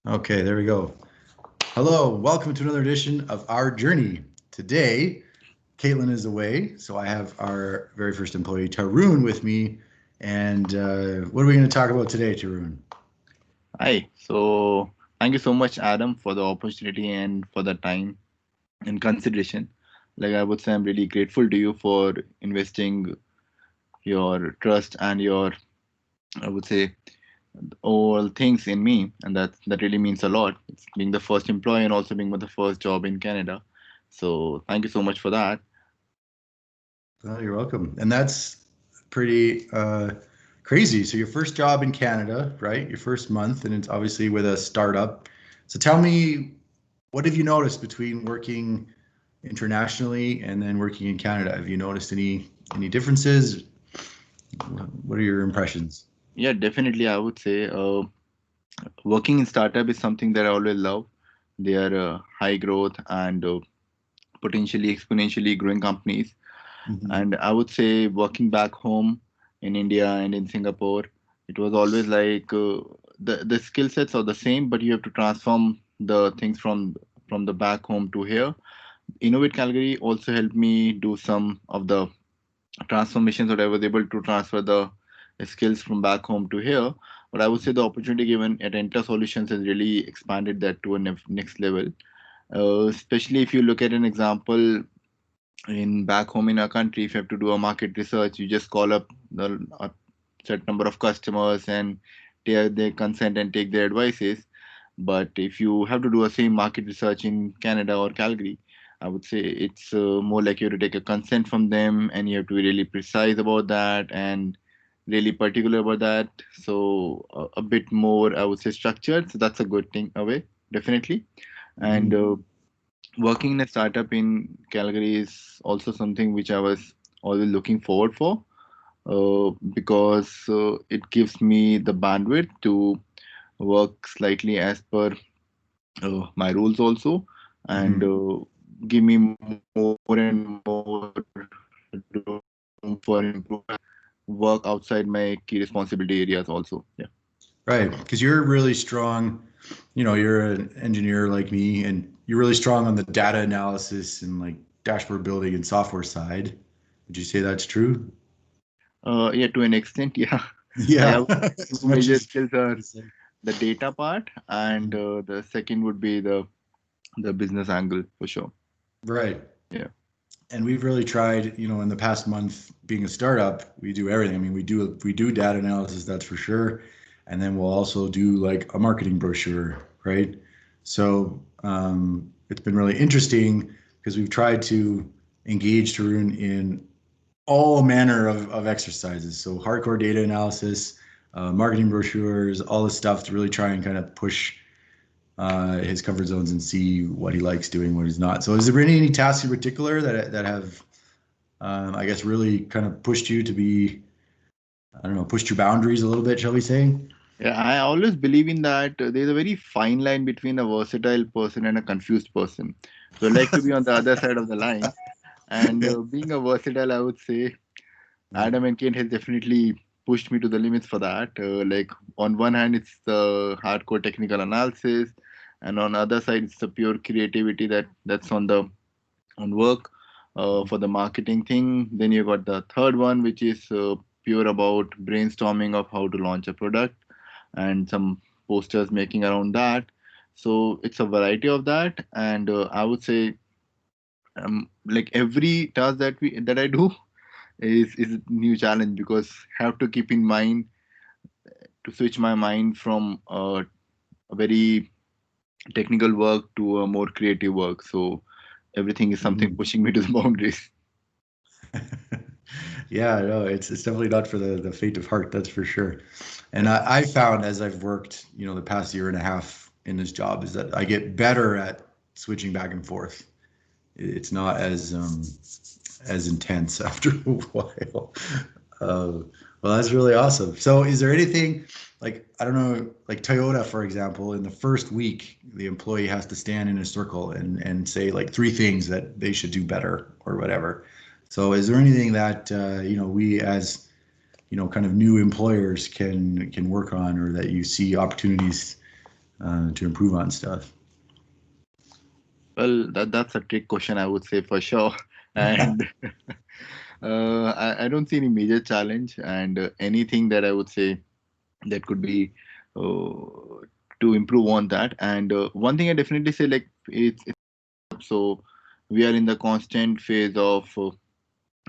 Okay, there we go. Hello, welcome to another edition of Our Journey. Today, Caitlin is away, so I have our very first employee, Tarun, with me. And what are we going to talk about today, Tarun? Hi. So thank you so much, Adam, for the opportunity and for the time and consideration. Like I would say, I'm really grateful to you for investing your trust and your, I would say, all things in me, and that really means a lot. It's being the first employee and also being the first job in Canada. So thank you so much for that. Oh, you're welcome. And that's pretty crazy. So your first job in Canada, right? Your first month, and it's obviously with a startup. So tell me, what have you noticed between working internationally and then working in Canada? Have you noticed any differences? What are your impressions? Yeah, definitely. I would say working in startup is something that I always love. They are high growth and potentially exponentially growing companies. Mhm. And I would say working back home in India and in Singapore, it was always like the skill sets are the same, but you have to transform the things from the back home to here. Innovate Calgary also helped me do some of the transformations that I was able to transfer the skills from back home to here. But I would say the opportunity given at Enter Solutions has really expanded that to a next level. Especially if you look at an example in back home in our country, if you have to do a market research, you just call up a set number of customers and take their consent and take their advices. But if you have to do a same market research in Canada or Calgary, I would say it's more like you have to take a consent from them, and you have to be really precise about that and really particular about that. So a bit more, I would say, structured. So that's a good thing away, definitely. And Mhm. working in a startup in Calgary is also something which I was always looking forward for, because it gives me the bandwidth to work slightly as per my rules also, and Mhm. give me more and more room for improvement, work outside my key responsibility areas also. Yeah. Right, because you're really strong, you're an engineer like me, and you're really strong on the data analysis and like dashboard building and software side. Would you say that's true? Yeah, to an extent, yeah. Like I Yeah, would say as two much major as skills are to say. the data part, and Mhm. the second would be the business angle for sure. Right. Yeah. And we've really tried, in the past month being a startup, we do everything. I mean, we do data analysis, that's for sure. And then we'll also do like a marketing brochure, right? So it's been really interesting because we've tried to engage Tarun in all manner of exercises. So hardcore data analysis, marketing brochures, all this stuff to really try and kind of push his comfort zones and see what he likes doing, what he's not. So, has there been any tasks in particular that have, I guess, really kind of pushed you to be, I don't know, pushed your boundaries a little bit, shall we say? Yeah, I always believe in that there's a very fine line between a versatile person and a confused person. So I like to be on the other side of the line. And being a versatile, I would say Adam and Kane has definitely pushed me to the limits for that. Like on one hand, it's the hardcore technical analysis, and on the other side, it's the pure creativity that's on work for the marketing thing. Then you got the third one, which is pure about brainstorming of how to launch a product and some posters making around that. So it's a variety of that, and I would say like every task that I do is a new challenge because I have to keep in mind to switch my mind from a very technical work to a more creative work. So everything is something Mhm. pushing me to the boundaries. Yeah, no, it's definitely not for the faint of heart, that's for sure. And I found as I've worked, the past year and a half in this job is that I get better at switching back and forth. It's not as intense after a while. Uh, well, that's really awesome. So, is there anything like, I don't know, like Toyota, for example, in the first week, the employee has to stand in a circle and say like three things that they should do better or whatever. So, is there anything that we as kind of new employers can work on, or that you see opportunities to improve on stuff. Well, that's a trick question, I would say for sure. And I don't see any major challenge, and anything that I would say that could be to improve on that. And one thing I definitely say, like it's so we are in the constant phase of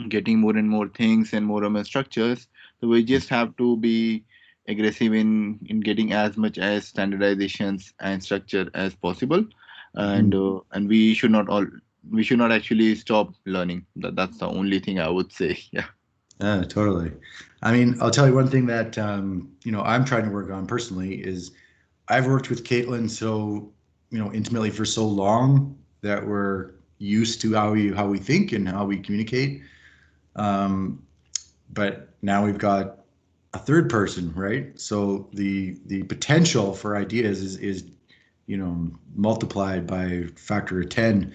getting more and more things and more structures. So we just have to be aggressive in getting as much as standardizations and structure as possible, and we should not actually stop learning. That's the only thing I would say. Yeah. Yeah, totally. I mean, I'll tell you one thing that I'm trying to work on personally is I've worked with Caitlin so intimately for so long that we're used to how we think and how we communicate. Um, but now we've got a third person, right? So the potential for ideas is multiplied by factor of 10.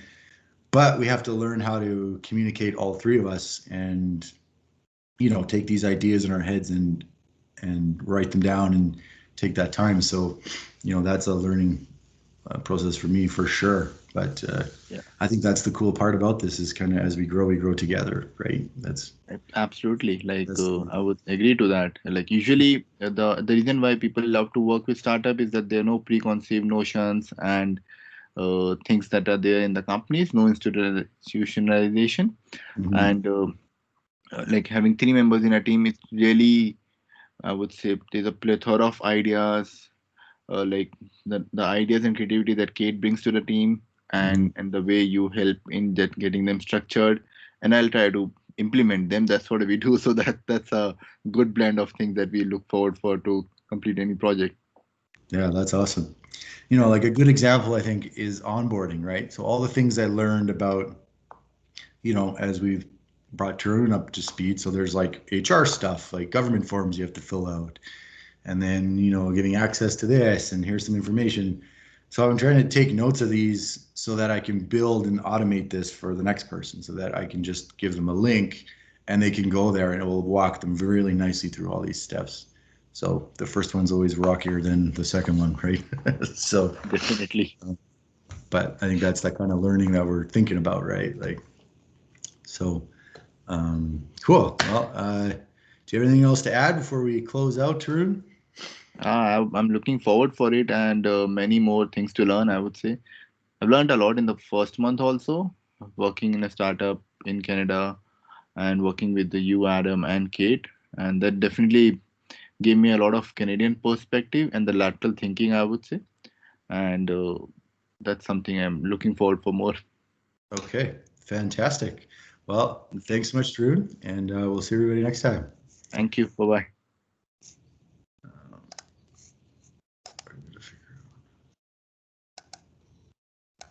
But we have to learn how to communicate, all three of us, and take these ideas in our heads and write them down and take that time. So that's a learning process for me for sure. But Yeah. I think that's the cool part about this is kind of as we grow together, right? Absolutely. Like That's I would agree to that. Like usually the reason why people love to work with startup is that there are no preconceived notions and things that are there in the companies, no institutionalization, Mhm. and like having three members in a team is really, I would say, there's a plethora of ideas, like the ideas and creativity that Kate brings to the team, Mhm. and the way you help in getting them structured, and I'll try to implement them. That's what we do. So that's a good blend of things that we look forward for to complete any project. Yeah, that's awesome. Like a good example, I think, is onboarding, right? So all the things I learned about, as we've brought Tarun up to speed. So there's like HR stuff, like government forms you have to fill out, and then getting access to this, and here's some information. So I'm trying to take notes of these so that I can build and automate this for the next person, so that I can just give them a link and they can go there and it will walk them really nicely through all these steps. So the first one's always rockier than the second one, right? So Definitely. but I think that's that kind of learning that we're thinking about, right? Like, so cool. Well, do you have anything else to add before we close out, Tarun? I'm looking forward for it, and many more things to learn, I would say. I've learned a lot in the first month also, working in a startup in Canada and working with the you, Adam, and Kate. And that definitely gave me a lot of Canadian perspective and the lateral thinking, I would say. And that's something I'm looking forward for more. Okay, fantastic. Well, thanks so much, Drew, and we'll see everybody next time. Thank you. Bye bye.